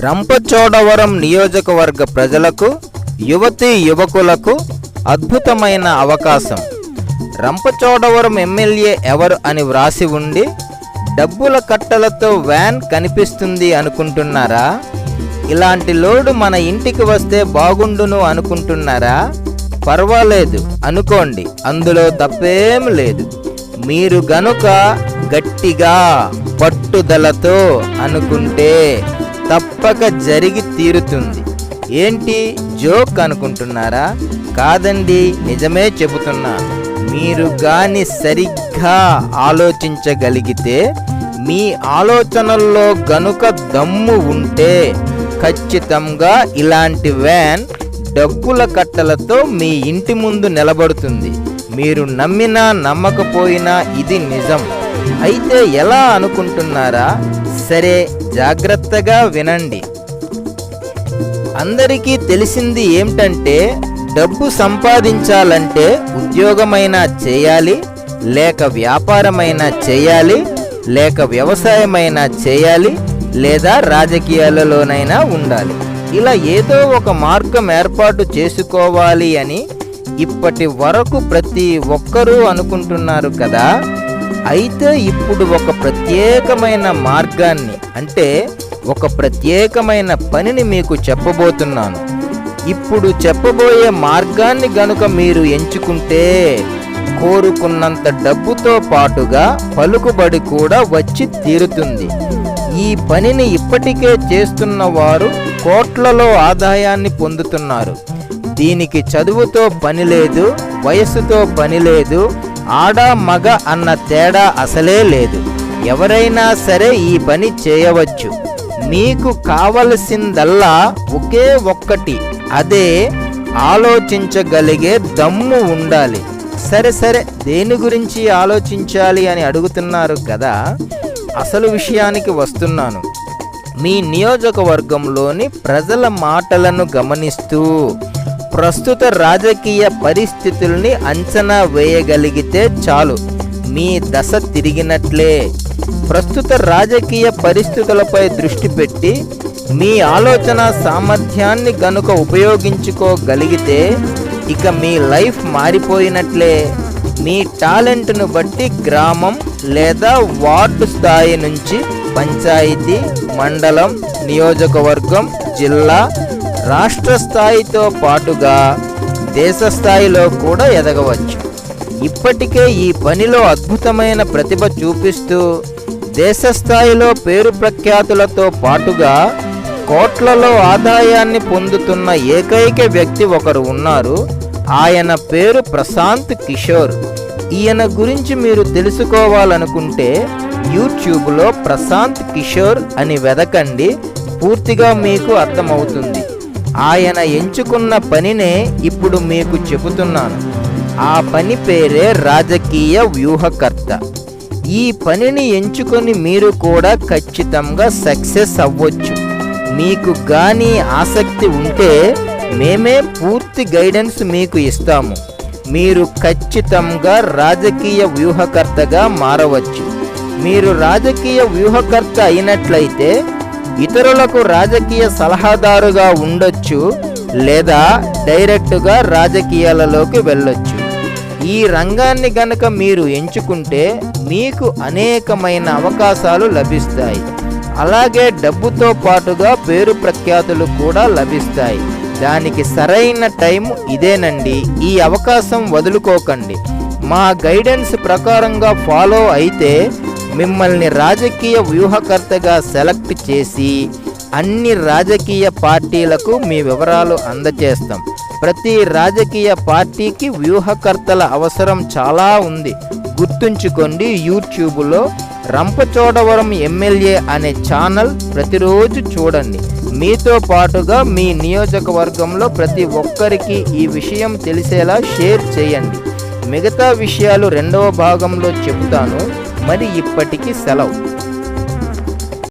రంపచోడవరం నియోజకవర్గ ప్రజలకు, యువతీ యువకులకు అద్భుతమైన అవకాశం. రంపచోడవరం ఎమ్మెల్యే ఎవరు అని వ్రాసి ఉండి డబ్బుల కట్టలతో వ్యాన్ కనిపిస్తుంది అనుకుంటున్నారా? ఇలాంటి లోడు మన ఇంటికి వస్తే బాగుండును అనుకుంటున్నారా? పర్వాలేదు అనుకోండి, అందులో తప్పేం లేదు. మీరు గనుక గట్టిగా పట్టుదలతో అనుకుంటే తప్పక జరిగి తీరుతుంది. ఏంటి జోక్ అనుకుంటున్నారా? కాదండి, నిజమే చెబుతున్నా. మీరు గాని సరిగ్గా ఆలోచించగలిగితే, మీ ఆలోచనల్లో గనుక దమ్ము ఉంటే ఖచ్చితంగా ఇలాంటి వ్యాన్ డబ్బుల కట్టలతో మీ ఇంటి ముందు నిలబడుతుంది. మీరు నమ్మినా నమ్మకపోయినా ఇది నిజం. అయితే ఎలా అనుకుంటున్నారా? సరే, జాగ్రత్తగా వినండి. అందరికీ తెలిసింది ఏమిటంటే, డబ్బు సంపాదించాలంటే ఉద్యోగమైనా చేయాలి, లేక వ్యాపారమైనా చేయాలి, లేక వ్యవసాయమైనా చేయాలి, లేదా రాజకీయాలలోనైనా ఉండాలి. ఇలా ఏదో ఒక మార్గం ఏర్పాటు చేసుకోవాలి అని ఇప్పటి వరకు ప్రతి ఒక్కరూ అనుకుంటున్నారు కదా. అయితే ఇప్పుడు ఒక ప్రత్యేకమైన మార్గాన్ని, అంటే ఒక ప్రత్యేకమైన పనిని మీకు చెప్పబోతున్నాను. ఇప్పుడు చెప్పబోయే మార్గాన్ని గనుక మీరు ఎంచుకుంటే కోరుకున్నంత డబ్బుతో పాటుగా పలుకుబడి కూడా వచ్చి తీరుతుంది. ఈ పనిని ఇప్పటికే చేస్తున్న వారు కోట్లలో ఆదాయాన్ని పొందుతున్నారు. దీనికి చదువుతో పని లేదు, వయస్సుతో పని లేదు, ఆడ మగ అన్న తేడా అసలే లేదు. ఎవరైనా సరే ఈ పని చేయవచ్చు. మీకు కావలసిందల్లా ఒకే ఒక్కటి, అదే ఆలోచించగలిగే దమ్ము ఉండాలి. సరే, దేని గురించి ఆలోచించాలి అని అడుగుతున్నారు కదా. అసలు విషయానికి వస్తున్నాను. మీ నియోజకవర్గంలోని ప్రజల మాటలను గమనిస్తూ ప్రస్తుత రాజకీయ పరిస్థితుల్ని అంచనా వేయగలిగితే చాలు, మీ దశ తిరిగినట్లే. ప్రస్తుత రాజకీయ పరిస్థితులపై దృష్టి పెట్టి మీ ఆలోచన సామర్థ్యాన్ని గనుక ఉపయోగించుకోగలిగితే ఇక మీ లైఫ్ మారిపోయినట్లే. మీ టాలెంట్ను బట్టి గ్రామం లేదా వార్డు స్థాయి నుంచి పంచాయతీ, మండలం, నియోజకవర్గం, జిల్లా, రాష్ట్ర స్థాయితో పాటుగా దేశ స్థాయిలో కూడా ఎదగవచ్చు. ఇప్పటికే ఈ పనిలో అద్భుతమైన ప్రతిభ చూపిస్తూ దేశ స్థాయిలో పేరు ప్రఖ్యాతులతో పాటుగా కోట్లలో ఆదాయాన్ని పొందుతున్న ఏకైక వ్యక్తి ఒకరు ఉన్నారు. ఆయన పేరు ప్రశాంత్ కిషోర్. ఈయన గురించి మీరు తెలుసుకోవాలనుకుంటే యూట్యూబ్లో ప్రశాంత్ కిషోర్ అని వెదకండి, పూర్తిగా మీకు అర్థమవుతుంది. ఆయన ఎంచుకున్న పనినే ఇప్పుడు మీకు చెబుతున్నాను. ఆ పని పేరే రాజకీయ వ్యూహకర్త. ఈ పనిని ఎంచుకొని మీరు కూడా ఖచ్చితంగా సక్సెస్ అవ్వచ్చు. మీకు గాని ఆసక్తి ఉంటే మేమే పూర్తి గైడెన్స్ మీకు ఇస్తాము. మీరు ఖచ్చితంగా రాజకీయ వ్యూహకర్తగా మారవచ్చు. మీరు రాజకీయ వ్యూహకర్త అయినట్లయితే ఇతరులకు రాజకీయ సలహాదారుగా ఉండొచ్చు, లేదా డైరెక్టుగా రాజకీయాలలోకి వెళ్ళొచ్చు. ఈ రంగాన్ని గనక మీరు ఎంచుకుంటే మీకు అనేకమైన అవకాశాలు లభిస్తాయి. అలాగే డబ్బుతో పాటుగా పేరు ప్రఖ్యాతులు కూడా లభిస్తాయి. దానికి సరైన టైం ఇదేనండి. ఈ అవకాశం వదులుకోకండి. మా గైడెన్స్ ప్రకారంగా ఫాలో అయితే మిమ్మల్ని రాజకీయ వ్యూహకర్తగా సెలెక్ట్ చేసి అన్ని రాజకీయ పార్టీలకు మీ వివరాలు అందజేస్తాం. ప్రతి రాజకీయ పార్టీకి వ్యూహకర్తల అవసరం చాలా ఉంది. గుర్తుంచుకోండి, యూట్యూబ్లో రంపచోడవరం ఎమ్మెల్యే అనే ఛానల్ ప్రతిరోజు చూడండి. మీతో పాటుగా మీ నియోజకవర్గంలో ప్రతి ఒక్కరికి ఈ విషయం తెలిసేలా షేర్ చేయండి. మిగతా విషయాలు రెండవ భాగంలో చెబుతాను. మరి ఇప్పటికి సెలవు.